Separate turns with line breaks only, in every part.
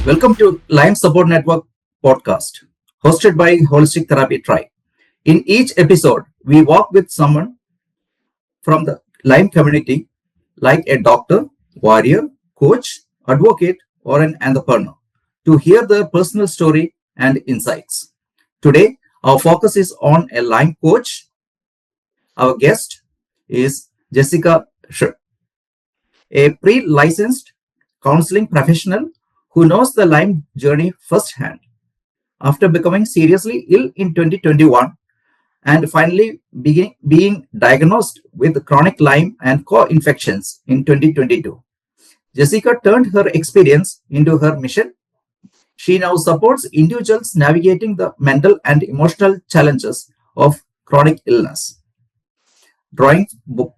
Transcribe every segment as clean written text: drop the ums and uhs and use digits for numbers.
Welcome to Lyme Support Network podcast, hosted by Holistic Therapy Tribe. In each episode, we walk with someone from the Lyme community, like a doctor, warrior, coach, advocate, or an entrepreneur, to hear their personal story and insights. Today, our focus is on a Lyme coach. Our guest is Jessica Sh, a pre-licensed counseling professional who knows the Lyme journey firsthand. After becoming seriously ill in 2021 and finally being diagnosed with chronic Lyme and co-infections in 2022, Jessica turned her experience into her mission. She now supports individuals navigating the mental and emotional challenges of chronic illness, drawing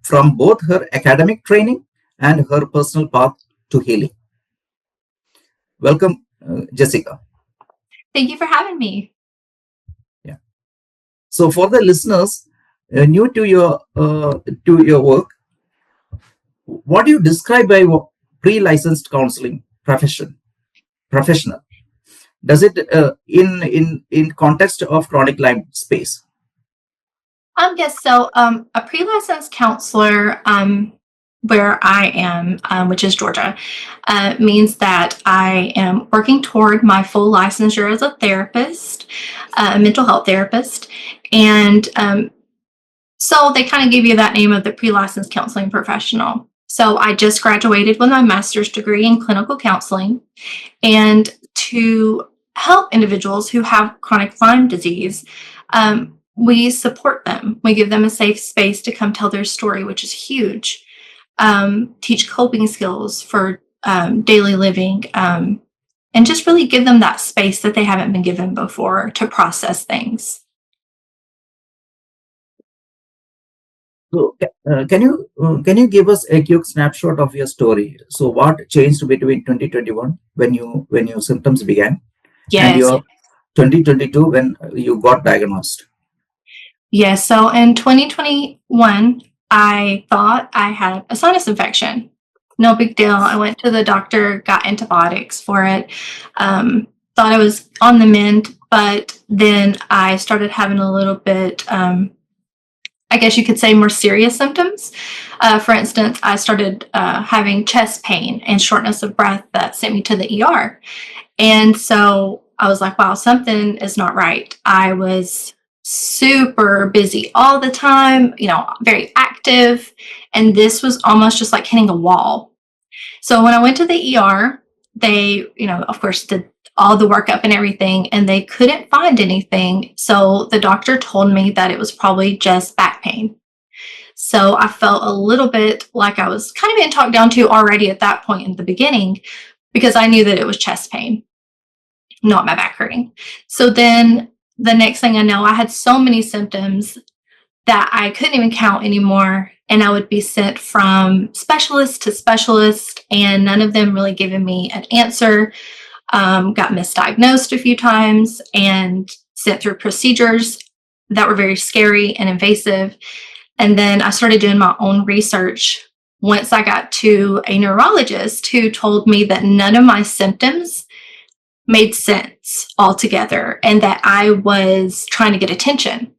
from both her academic training and her personal path to healing. Welcome, Jessica.
Thank you for having me.
Yeah. So, for the listeners new to your work, what do you describe by pre-licensed counseling professional? Does it in context of chronic Lyme space?
Yes. So, a pre-licensed counselor, where I am, which is Georgia, means that I am working toward my full licensure as a therapist, a mental health therapist, and so they kind of give you that name of the pre-licensed counseling professional. So I just graduated with my master's degree in clinical counseling, and to help individuals who have chronic Lyme disease, we support them. We give them a safe space to come tell their story, which is huge. Teach coping skills for daily living, and just really give them that space that they haven't been given before to process things.
So, can you give us a quick snapshot of your story? So, what changed between 2021 when your symptoms began, and
Yes.
your 2022 when you got diagnosed?
Yes. So in 2021, I thought I had a sinus infection. No big deal. I went to the doctor, got antibiotics for it. Thought I was on the mend, but then I started having a little bit, I guess you could say, more serious symptoms. For instance, I started having chest pain and shortness of breath that sent me to the ER. And so I was like, wow, something is not right. I was super busy all the time, very active. And this was almost just like hitting a wall. So when I went to the ER, they, of course, did all the workup and everything, and they couldn't find anything. So the doctor told me that it was probably just back pain. So I felt a little bit like I was kind of being talked down to already at that point in the beginning, because I knew that it was chest pain, not my back hurting. So then the next thing I know, I had so many symptoms that I couldn't even count anymore. And I would be sent from specialist to specialist, and none of them really giving me an answer. Got misdiagnosed a few times and sent through procedures that were very scary and invasive. And then I started doing my own research once I got to a neurologist who told me that none of my symptoms made sense altogether and that I was trying to get attention.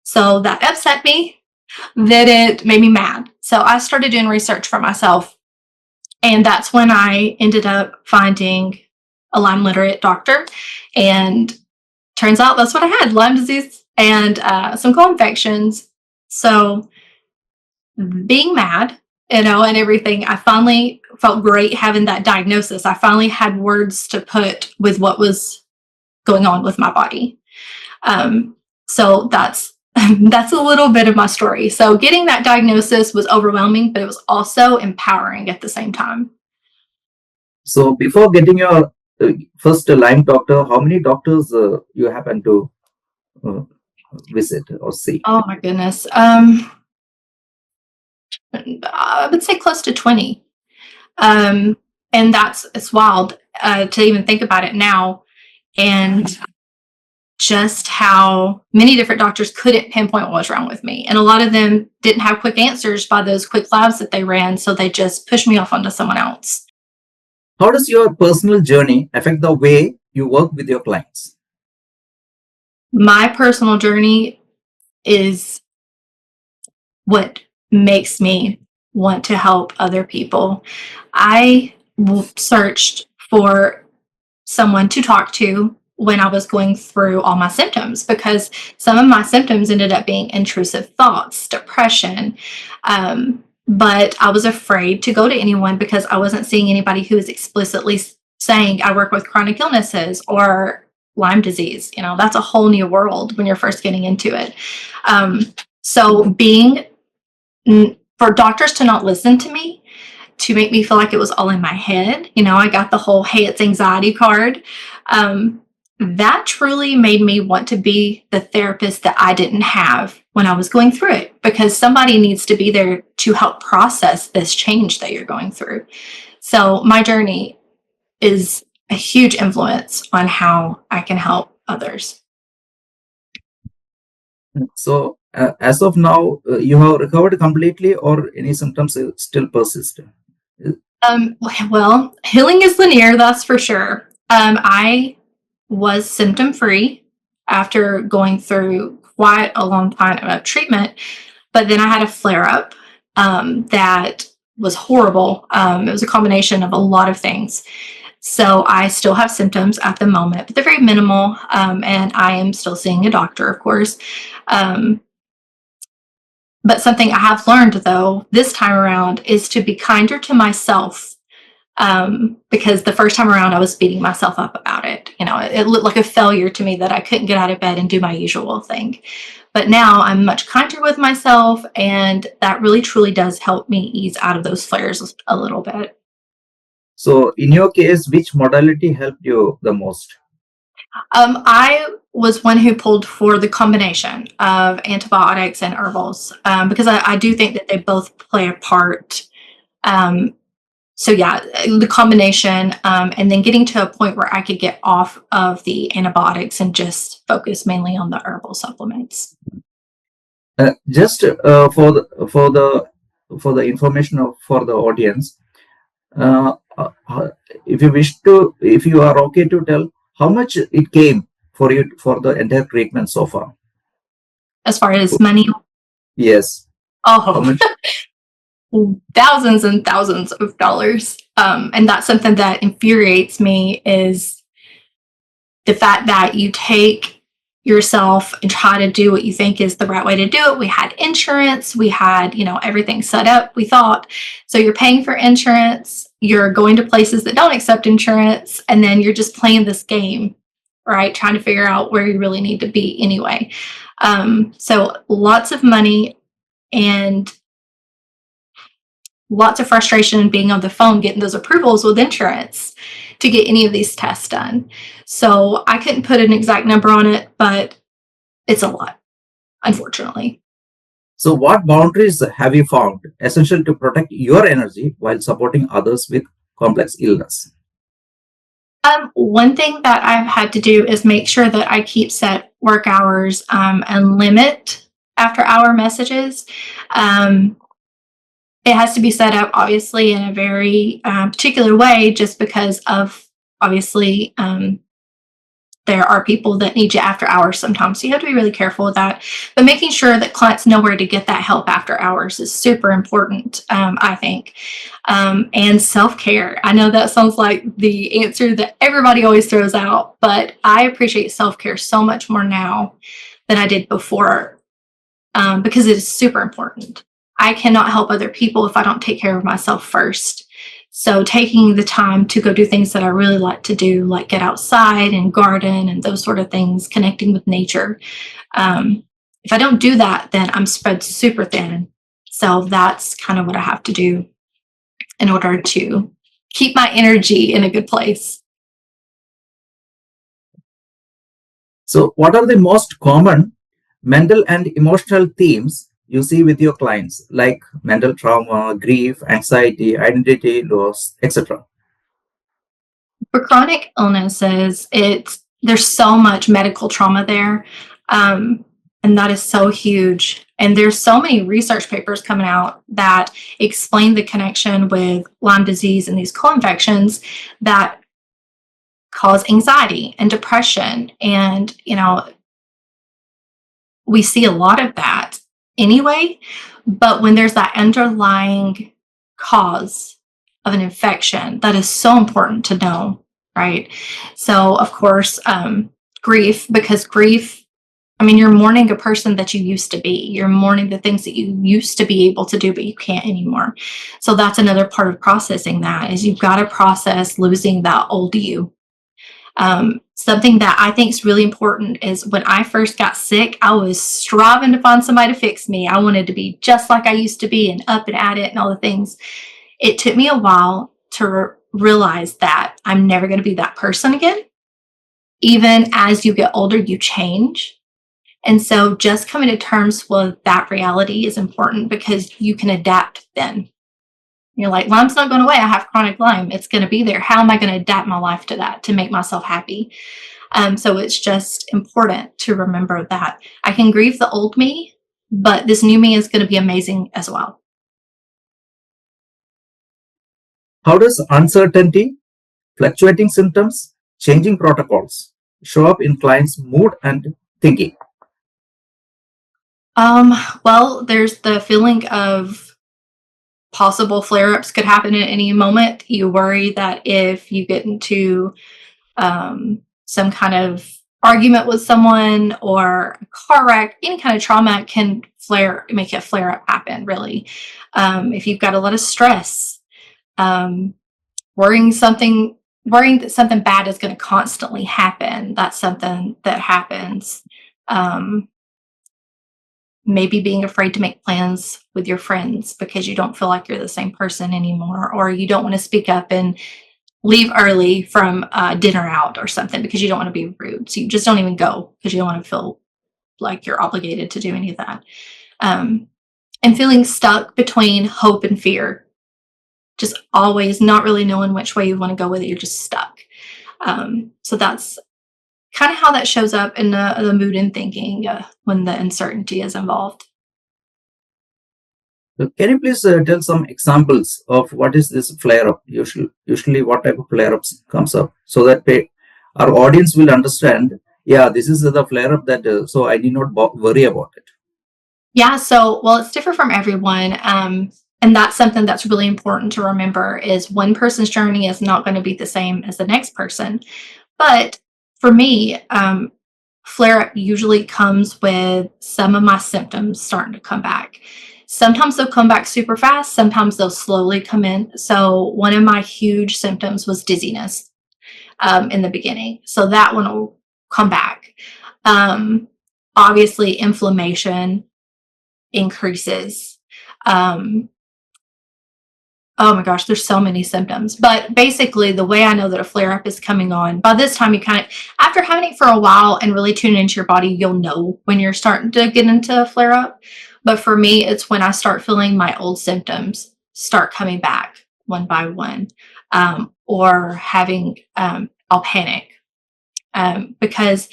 So that upset me, that it made me mad. So I started doing research for myself. And that's when I ended up finding a Lyme-literate doctor. And turns out that's what I had, Lyme disease and some co-infections. So being mad, and everything, I finally felt great having that diagnosis. I finally had words to put with what was going on with my body. So that's a little bit of my story. So getting that diagnosis was overwhelming, but it was also empowering at the same time.
So, before getting your first Lyme doctor, how many doctors you happen to visit or see?
Oh my goodness. I would say close to 20. And it's wild to even think about it now. And just how many different doctors couldn't pinpoint what was wrong with me. And a lot of them didn't have quick answers by those quick labs that they ran. So they just pushed me off onto someone else.
How does your personal journey affect the way you work with your clients?
My personal journey is what makes me want to help other people. I searched for someone to talk to when I was going through all my symptoms, because some of my symptoms ended up being intrusive thoughts, depression. But I was afraid to go to anyone because I wasn't seeing anybody who was explicitly saying, I work with chronic illnesses or Lyme disease. You know, that's a whole new world when you're first getting into it. So being for doctors to not listen to me, to make me feel like it was all in my head. You know, I got the whole, hey, it's anxiety card. That truly made me want to be the therapist that I didn't have when I was going through it, because somebody needs to be there to help process this change that you're going through. So my journey is a huge influence on how I can help others.
So, as of now, you have recovered completely, or any symptoms still persist?
Well, healing is linear, that's for sure. I was symptom free after going through quite a long time of treatment, but then I had a flare up that was horrible. It was a combination of a lot of things. So I still have symptoms at the moment, but they're very minimal, and I am still seeing a doctor, of course. Um, but something I have learned, though, this time around is to be kinder to myself, because the first time around I was beating myself up about it. You know, it looked like a failure to me that I couldn't get out of bed and do my usual thing. But now I'm much kinder with myself, and that really truly does help me ease out of those flares a little bit.
So, in your case, which modality helped you the most?
I was one who pulled for the combination of antibiotics and herbals, because I do think that they both play a part. Um, so yeah, the combination, and then getting to a point where I could get off of the antibiotics and just focus mainly on the herbal supplements.
Just for the information for the audience, if you wish to, if you are okay to tell how much it came for you for the entire treatment so far.
As far as money,
Yes. How
oh,
much?
thousands and thousands of dollars. And that's something that infuriates me, is the fact that you take yourself and try to do what you think is the right way to do it. We had insurance, we had, you know, everything set up, we thought. So you're paying for insurance, you're going to places that don't accept insurance, and then you're just playing this game, right? Trying to figure out where you really need to be anyway. So lots of money and lots of frustration being on the phone getting those approvals with insurance to get any of these tests done. So I couldn't put an exact number on it, but it's a lot, unfortunately.
So, what boundaries have you found essential to protect your energy while supporting others with complex illness?
One thing that I've had to do is make sure that I keep set work hours, and limit after hour messages. Um, it has to be set up obviously in a very particular way, just because of obviously there are people that need you after hours sometimes. So you have to be really careful with that. But making sure that clients know where to get that help after hours is super important, I think. And self care. I know that sounds like the answer that everybody always throws out, but I appreciate self care so much more now than I did before, because it is super important. I cannot help other people if I don't take care of myself first. So taking the time to go do things that I really like to do, like get outside and garden and those sort of things, connecting with nature. If I don't do that, then I'm spread super thin. So that's kind of what I have to do in order to keep my energy in a good place.
So, what are the most common mental and emotional themes you see with your clients, like mental trauma, grief, anxiety, identity loss, etc.?
For chronic illnesses, there's so much medical trauma there. And And that is so huge. And there's so many research papers coming out that explain the connection with Lyme disease and these co-infections that cause anxiety and depression. And, we see a lot of that anyway. But when there's that underlying cause of an infection, that is so important to know, right? So, of course, grief, because grief, you're mourning a person that you used to be. You're mourning the things that you used to be able to do, but you can't anymore. So that's another part of processing that is you've got to process losing that old you. Something that I think is really important is when I first got sick, I was striving to find somebody to fix me. I wanted to be just like I used to be and up and at it and all the things. It took me a while to realize that I'm never going to be that person again. Even as you get older, you change. And so just coming to terms with that reality is important because you can adapt then. You're like, Lyme's not going away. I have chronic Lyme. It's going to be there. How am I going to adapt my life to that to make myself happy? So it's just important to remember that I can grieve the old me, but this new me is going to be amazing as well.
How does uncertainty, fluctuating symptoms, changing protocols show up in clients' mood and thinking?
Well, there's the feeling of possible flare-ups could happen at any moment. You worry that if you get into some kind of argument with someone or a car wreck, any kind of trauma can make a flare up happen, really. If you've got a lot of stress, worrying that something bad is going to constantly happen, that's something that happens. Maybe being afraid to make plans with your friends because you don't feel like you're the same person anymore, or you don't want to speak up and leave early from dinner out or something because you don't want to be rude. So you just don't even go because you don't want to feel like you're obligated to do any of that. And feeling stuck between hope and fear, just always not really knowing which way you want to go with it. You're just stuck. So that's kind of how that shows up in the mood and thinking when the uncertainty is involved.
Can you please tell some examples of what is this flare-up? Usually what type of flare-ups comes up so that our audience will understand, yeah, this is the flare-up that, so I need not worry about it.
Yeah, so, well, it's different from everyone. And that's something that's really important to remember is one person's journey is not going to be the same as the next person. But for me, flare-up usually comes with some of my symptoms starting to come back. Sometimes they'll come back super fast. Sometimes they'll slowly come in. So one of my huge symptoms was dizziness in the beginning. So that one will come back. Obviously, inflammation increases. Oh my gosh, there's so many symptoms. But basically, the way I know that a flare up is coming on, by this time, after having it for a while and really tuning into your body, you'll know when you're starting to get into a flare up. But for me, it's when I start feeling my old symptoms start coming back one by one, or I'll panic because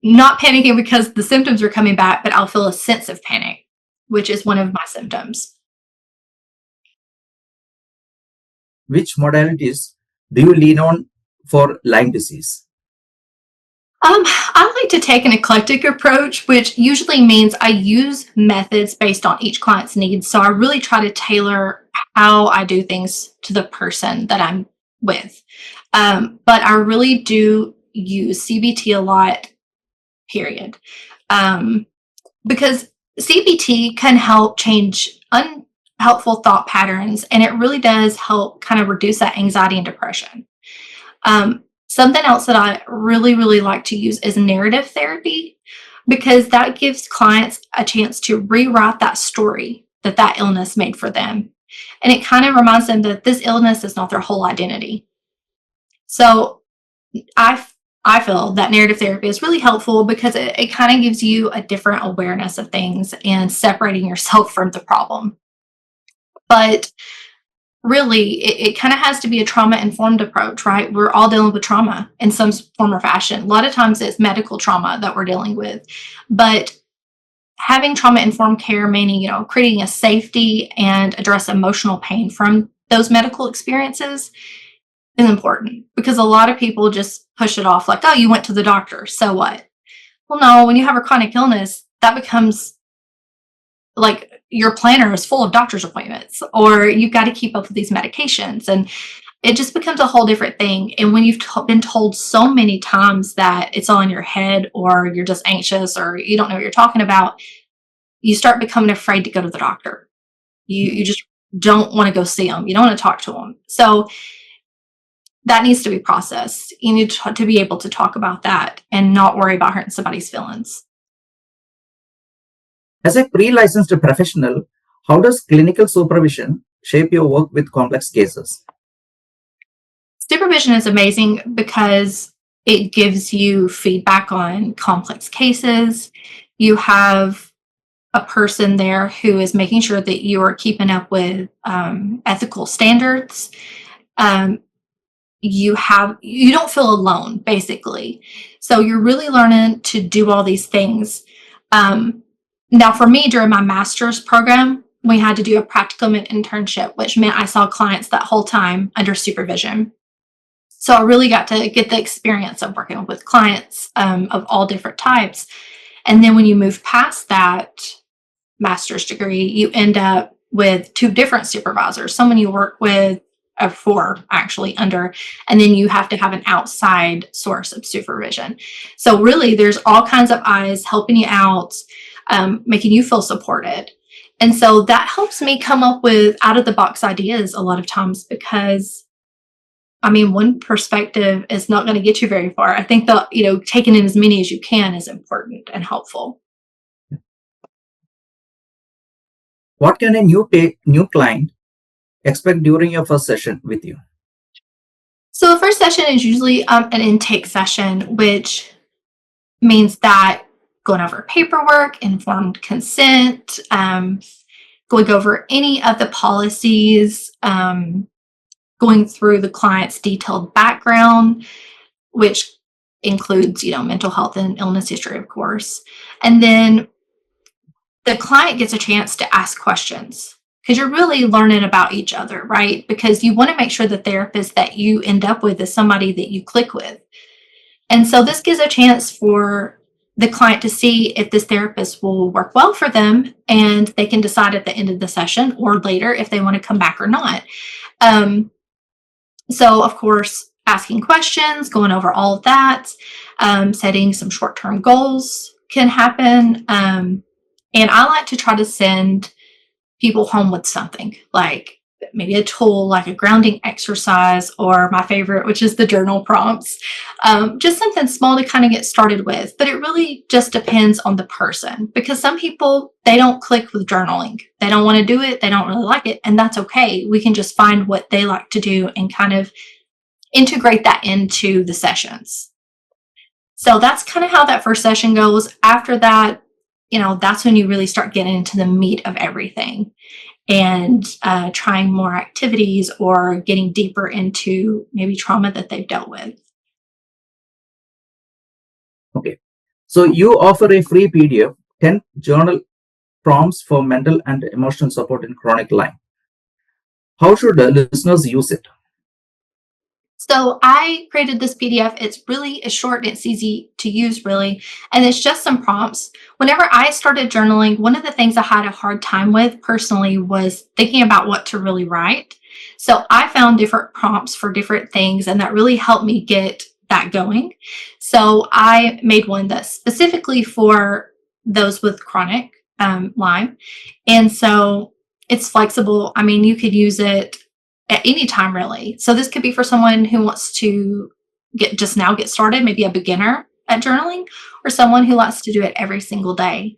not panicking because the symptoms are coming back, but I'll feel a sense of panic, which is one of my symptoms.
Which modalities do you lean on for Lyme disease?
I like to take an eclectic approach, which usually means I use methods based on each client's needs. So I really try to tailor how I do things to the person that I'm with. But I really do use CBT a lot, period. Because CBT can help change unhelpful thought patterns, and it really does help kind of reduce that anxiety and depression. Something else that I really, really like to use is narrative therapy, because that gives clients a chance to rewrite that story that illness made for them. And it kind of reminds them that this illness is not their whole identity. So I feel that narrative therapy is really helpful because it kind of gives you a different awareness of things and separating yourself from the problem. But really, it kind of has to be a trauma-informed approach, right? We're all dealing with trauma in some form or fashion. A lot of times it's medical trauma that we're dealing with. But having trauma-informed care, meaning, creating a safety and address emotional pain from those medical experiences is important, because a lot of people just push it off like, oh, you went to the doctor, so what? Well, no, when you have a chronic illness, that becomes like your planner is full of doctor's appointments, or you've got to keep up with these medications, and it just becomes a whole different thing. And when you've been told so many times that it's all in your head, or you're just anxious, or you don't know what you're talking about, you start becoming afraid to go to the doctor. You just don't want to go see them. You don't want to talk to them. So that needs to be processed. You need to be able to talk about that and not worry about hurting somebody's feelings.
As a pre-licensed professional, how does clinical supervision shape your work with complex cases?
Supervision is amazing because it gives you feedback on complex cases. You have a person there who is making sure that you are keeping up with ethical standards. You don't feel alone, basically. So you're really learning to do all these things. Now, for me, during my master's program, we had to do a practicum and internship, which meant I saw clients that whole time under supervision. So I really got to get the experience of working with clients of all different types. And then when you move past that master's degree, you end up with 2 different supervisors, someone you work with, 4 actually under, and then you have to have an outside source of supervision. So really, there's all kinds of eyes helping you out, making you feel supported. And so that helps me come up with out of the box ideas a lot of times, because one perspective is not going to get you very far. I think that, taking in as many as you can is important and helpful.
What can a new client expect during your first session with you?
So the first session is usually an intake session, which means that going over paperwork, informed consent, going over any of the policies, going through the client's detailed background, which includes, mental health and illness history, of course. And then the client gets a chance to ask questions, because you're really learning about each other, right? Because you want to make sure the therapist that you end up with is somebody that you click with. And so this gives a chance for the client to see if this therapist will work well for them, and they can decide at the end of the session or later if they want to come back or not. So, of course, asking questions, going over all of that, setting some short-term goals can happen. And I like to try to send people home with something, like maybe a tool, like a grounding exercise, or my favorite, which is the journal prompts. Just something small to kind of get started with. But it really just depends on the person, because some people, they don't click with journaling. They don't want to do it. They don't really like it. And that's okay. We can just find what they like to do and kind of integrate that into the sessions. So that's kind of how that first session goes. After that, that's when you really start getting into the meat of everything, and trying more activities or getting deeper into maybe trauma that they've dealt with.
Okay. So you offer a free PDF, 10 journal prompts for mental and emotional support in chronic Lyme. How should listeners use it?
So I created this PDF. It's short and it's easy to use, really. And it's just some prompts. Whenever I started journaling, one of the things I had a hard time with personally was thinking about what to really write. So I found different prompts for different things, and that really helped me get that going. So I made one that's specifically for those with chronic Lyme. And so it's flexible. You could use it at any time, really. So this could be for someone who wants to get started, maybe a beginner at journaling, or someone who wants to do it every single day.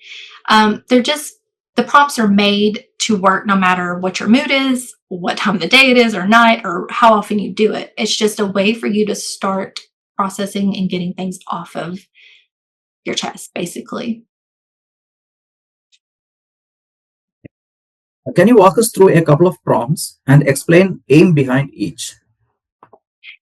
The prompts are made to work no matter what your mood is, what time of the day it is, or night, or how often you do it. It's just a way for you to start processing and getting things off of your chest, basically.
Can you walk us through a couple of prompts and explain aim behind each?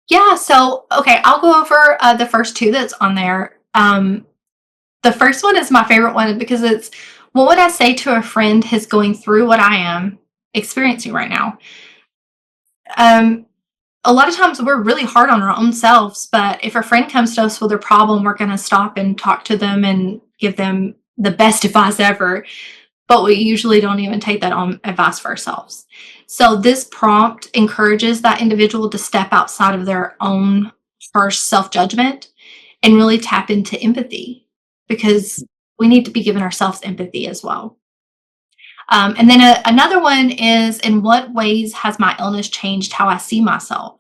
Yeah, so okay, I'll go over the first two that's on there. The first one is my favorite one because it's, what would I say to a friend who's going through what I am experiencing right now? Um, a lot of times we're really hard on our own selves, but if a friend comes to us with a problem, we're going to stop and talk to them and give them the best advice ever. But we usually don't even take that on advice for ourselves. So this prompt encourages that individual to step outside of their own harsh self-judgment and really tap into empathy, because we need to be giving ourselves empathy as well. And then another one is, in what ways has my illness changed how I see myself?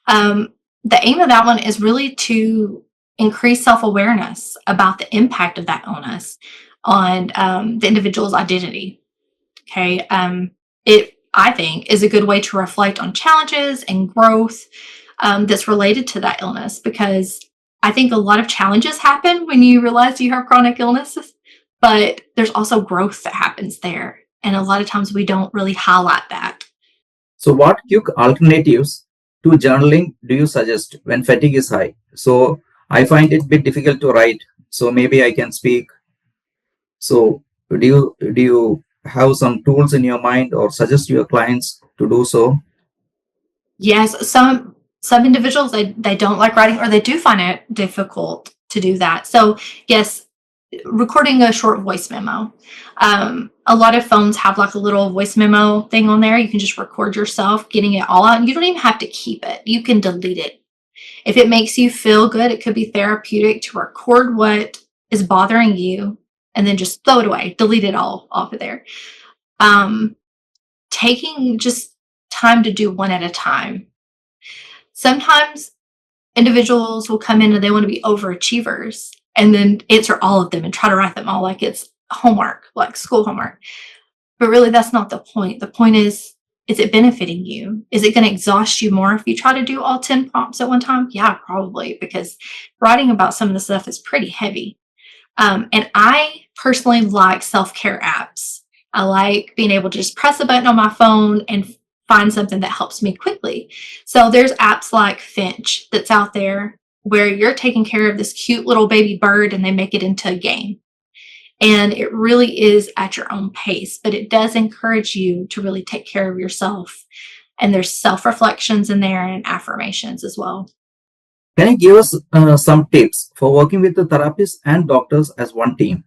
The aim of that one is really to increase self-awareness about the impact of that illness on the individual's identity. Okay. It, I think, is a good way to reflect on challenges and growth that's related to that illness, because I think a lot of challenges happen when you realize you have chronic illnesses, but there's also growth that happens there. And a lot of times we don't really highlight that.
So, what quick alternatives to journaling do you suggest when fatigue is high? So, I find it a bit difficult to write. So, maybe I can speak. So, do you have some tools in your mind or suggest your clients to do so?
Yes, some individuals, they don't like writing, or they do find it difficult to do that. So yes, recording a short voice memo. A lot of phones have like a little voice memo thing on there. You can just record yourself getting it all out. And you don't even have to keep it. You can delete it. If it makes you feel good, it could be therapeutic to record what is bothering you and then just throw it away, delete it all off of there. Um, Taking just time to do one at a time. Sometimes individuals will come in and they want to be overachievers and then answer all of them and try to write them all like it's homework, like school homework. But really, that's not the point. The point is it benefiting you? Is it going to exhaust you more if you try to do all 10 prompts at one time? Yeah, probably, because writing about some of the stuff is pretty heavy. And I personally like self care apps. I like being able to just press a button on my phone and find something that helps me quickly. So there's apps like Finch that's out there where you're taking care of this cute little baby bird and they make it into a game. And it really is at your own pace, but it does encourage you to really take care of yourself. And there's self reflections in there and affirmations as well.
Can you give us some tips for working with the therapists and doctors as one team?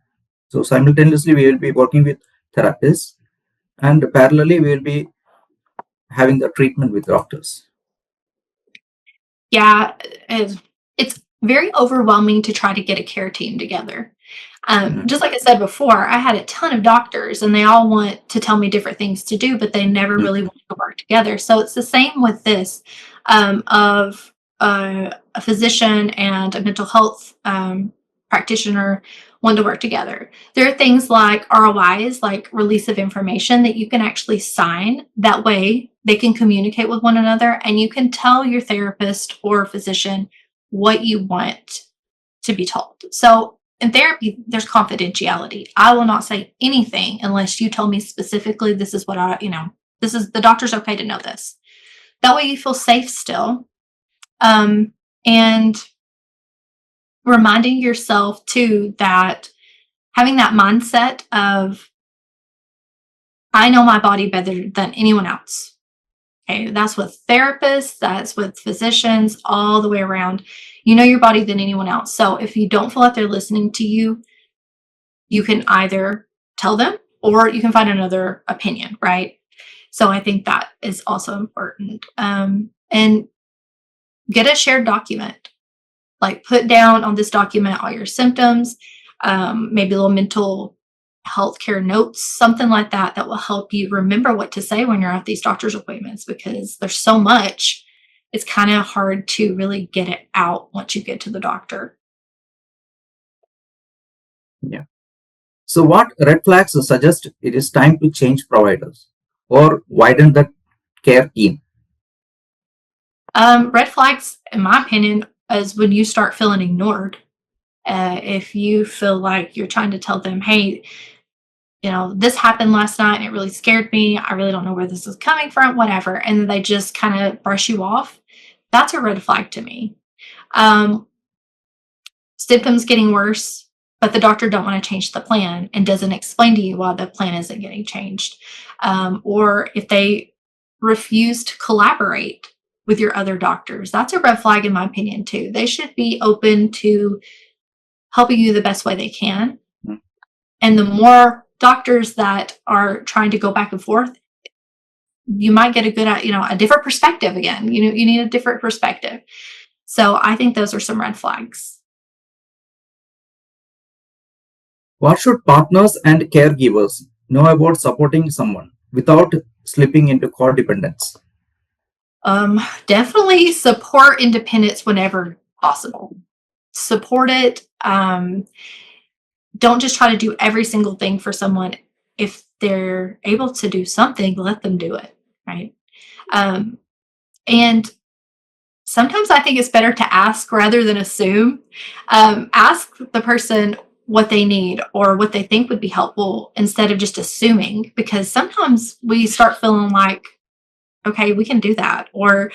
So, simultaneously, we will be working with therapists and parallelly, we will be having the treatment with doctors.
Yeah, it's very overwhelming to try to get a care team together.
Mhm.
Just like I said before, I had a ton of doctors and they all want to tell me different things to do, but they never
Mhm.
really want to work together. So it's the same with this, of a physician and a mental health practitioner want to work together. There are things like ROIs, like release of information, that you can actually sign. That way they can communicate with one another and you can tell your therapist or physician what you want to be told. So in therapy, there's confidentiality. I will not say anything unless you tell me specifically, this is what this is, the doctor's okay to know this. That way you feel safe still. And reminding yourself too that having that mindset of, I know my body better than anyone else. Okay, that's with therapists, that's with physicians, all the way around. You know your body than anyone else. So if you don't feel like they're listening to you, you can either tell them or you can find another opinion, right? So I think that is also important. And get a shared document. Like, put down on this document all your symptoms, maybe little mental healthcare notes, something like that, that will help you remember what to say when you're at these doctor's appointments, because there's so much. It's kind of hard to really get it out once you get to the doctor.
Yeah. So, what red flags suggest it is time to change providers or widen the care team?
Red flags, in my opinion, is when you start feeling ignored. If you feel like you're trying to tell them, hey, this happened last night and it really scared me. I really don't know where this is coming from, whatever. And they just kind of brush you off. That's a red flag to me. Symptoms getting worse, but the doctor don't want to change the plan and doesn't explain to you why the plan isn't getting changed. Or if they refuse to collaborate with your other doctors, that's a red flag in my opinion too. They should be open to helping you the best way they can. And the more doctors that are trying to go back and forth, you might get a different perspective again. You need a different perspective. So I think those are some red flags.
What should partners and caregivers know about supporting someone without slipping into codependence?
Definitely support independence whenever possible. Support it. Don't just try to do every single thing for someone. If they're able to do something, let them do it, right? And sometimes I think it's better to ask rather than assume. Ask the person what they need or what they think would be helpful instead of just assuming, because sometimes we start feeling like, okay, we can do that, or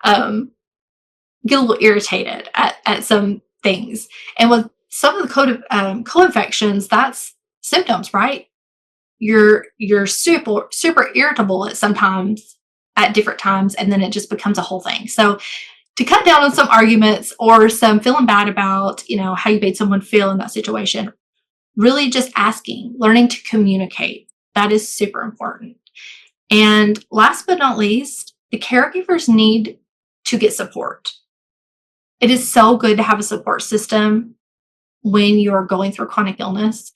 get a little irritated at some things. And with some of the co-infections, that's symptoms, right? You're super irritable at different times, and then it just becomes a whole thing. So to cut down on some arguments or some feeling bad about, how you made someone feel in that situation, really just asking, learning to communicate. That is super important. And last but not least, the caregivers need to get support. It is so good to have a support system when you're going through chronic illness,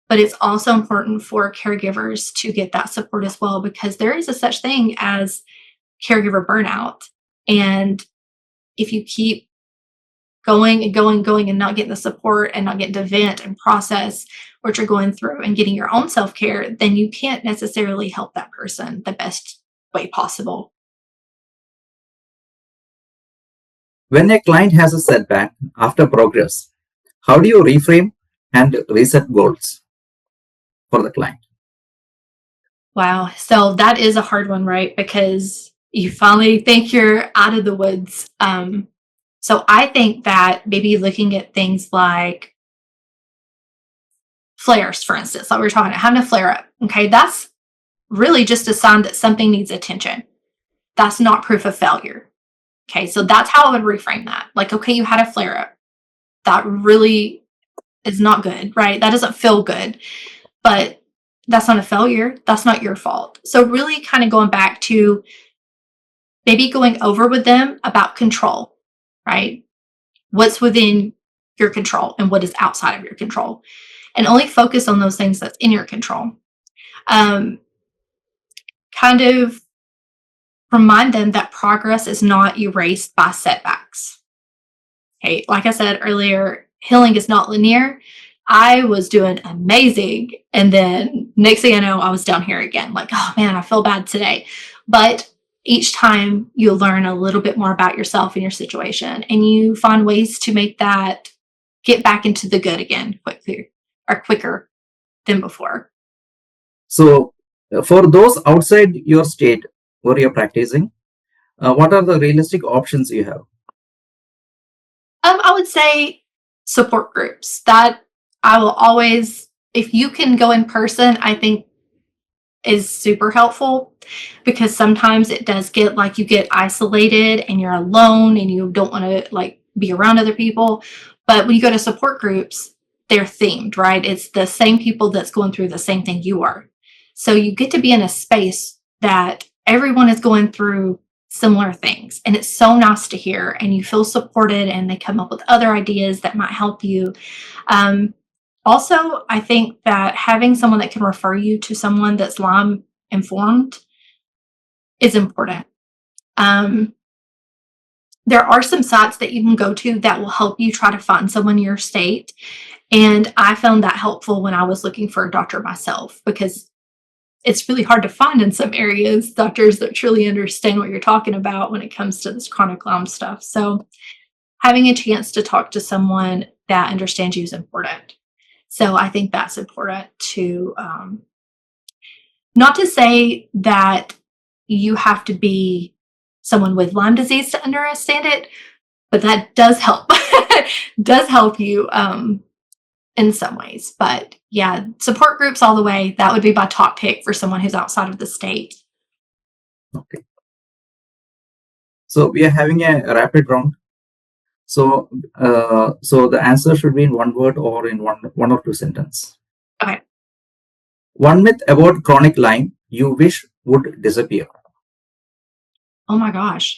but it's also important for caregivers to get that support as well, because there is a such thing as caregiver burnout. And if you keep going and going and not getting the support and not getting to vent and process what you're going through and getting your own self-care, then you can't necessarily help that person the best way possible.
When a client has a setback after progress, how do you reframe and reset goals for the client?
Wow. So that is a hard one, right? Because you finally think you're out of the woods. So I think that maybe looking at things like flares, for instance, like we were talking about, having a flare up. Okay. That's really just a sign that something needs attention. That's not proof of failure. Okay. So that's how I would reframe that. Like, okay, you had a flare up. That really is not good, right? That doesn't feel good, but that's not a failure. That's not your fault. So really kind of going back to maybe going over with them about control, right? What's within your control and what is outside of your control, and only focus on those things that's in your control. Kind of remind them that progress is not erased by setbacks. Okay, like I said earlier, healing is not linear. I was doing amazing, and then next thing I know, I was down here again. Like, oh man, I feel bad today. But each time you'll learn a little bit more about yourself and your situation, and you find ways to make that get back into the good again quicker than before.
So, for those outside your state where you're practicing, what are the realistic options you have?
I would say support groups. That I will always, if you can go in person, I think is super helpful, because sometimes it does get like you get isolated and you're alone and you don't want to like be around other people. But when you go to support groups, they're themed, right? It's the same people that's going through the same thing you are. So you get to be in a space that everyone is going through similar things. And it's so nice to hear, and you feel supported, and they come up with other ideas that might help you. Also, I think that having someone that can refer you to someone that's Lyme informed is important. There are some sites that you can go to that will help you try to find someone in your state. And I found that helpful when I was looking for a doctor myself, because it's really hard to find in some areas doctors that truly understand what you're talking about when it comes to this chronic Lyme stuff. So having a chance to talk to someone that understands you is important. So I think that's important to Not to say that you have to be someone with Lyme disease to understand it, but that does help. Does help you in some ways. But yeah, support groups all the way. That would be my top pick for someone who's outside of the state.
Okay. So we are having a rapid round. So the answer should be in one word or in one or two sentences.
Okay.
One myth about chronic Lyme you wish would disappear.
Oh my gosh.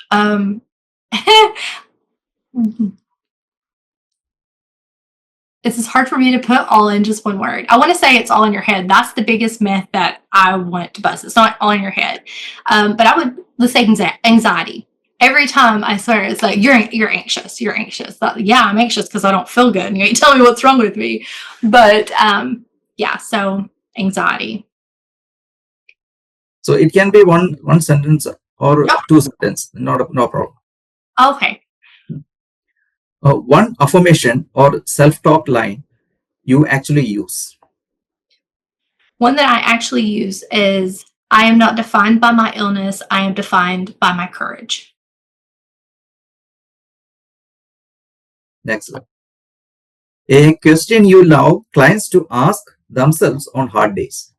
This is hard for me to put all in just one word. I want to say it's all in your head. That's the biggest myth that I want to bust. It's not all in your head. But let's say anxiety. Every time I swear it's like, you're anxious. You're anxious. Yeah, I'm anxious because I don't feel good. And you ain't telling me what's wrong with me. But yeah, so anxiety.
So it can be one sentence or two sentences. No problem.
Okay.
One affirmation or self-talk line you actually use.
One that I actually use is, I am not defined by my illness. I am defined by my courage.
Next one. A question you love clients to ask themselves on hard days.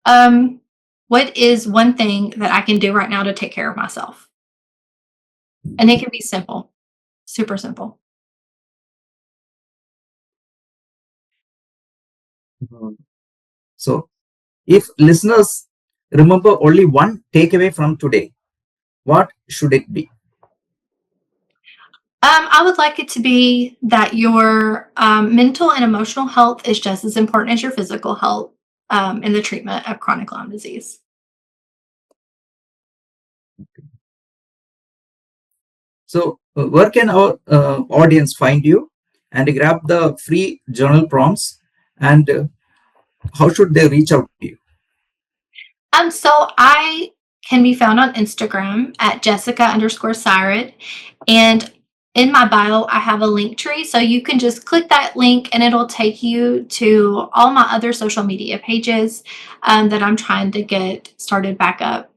What is one thing that I can do right now to take care of myself? And it can be simple, super simple.
So if listeners remember only one takeaway from today, what should it be?
I would like it to be that your mental and emotional health is just as important as your physical health in the treatment of chronic Lyme disease.
So where can our audience find you and grab the free journal prompts, and how should they reach out to you?
So I can be found on Instagram at Jessica_Sired. And in my bio, I have a link tree. So you can just click that link and it'll take you to all my other social media pages that I'm trying to get started back up.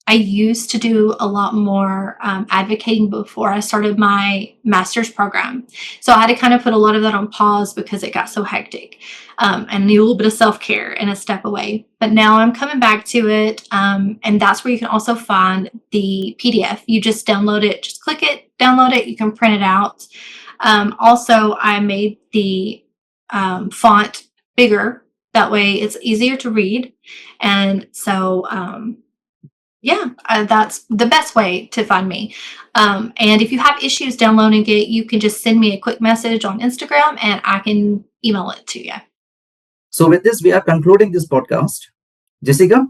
I used to do a lot more advocating before I started my master's program. So I had to kind of put a lot of that on pause because it got so hectic and need a little bit of self-care and a step away. But now I'm coming back to it. And that's where you can also find the PDF. You just download it, just click it, download it. You can print it out. Also, I made the font bigger. That way it's easier to read. And so, that's the best way to find me. And if you have issues downloading it, you can just send me a quick message on Instagram and I can email it to you.
So with this, we are concluding this podcast. Jessica,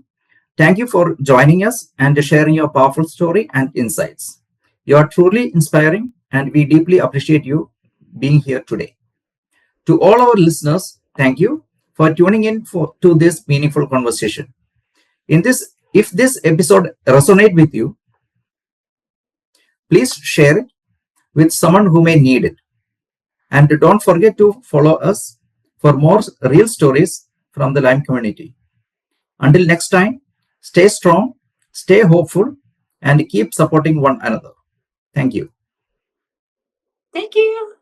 thank you for joining us and sharing your powerful story and insights. You are truly inspiring, and we deeply appreciate you being here today. To all our listeners, thank you for tuning in to this meaningful conversation. If this episode resonates with you, please share it with someone who may need it. And don't forget to follow us for more real stories from the Lyme community. Until next time, stay strong, stay hopeful, and keep supporting one another. Thank you.
Thank you.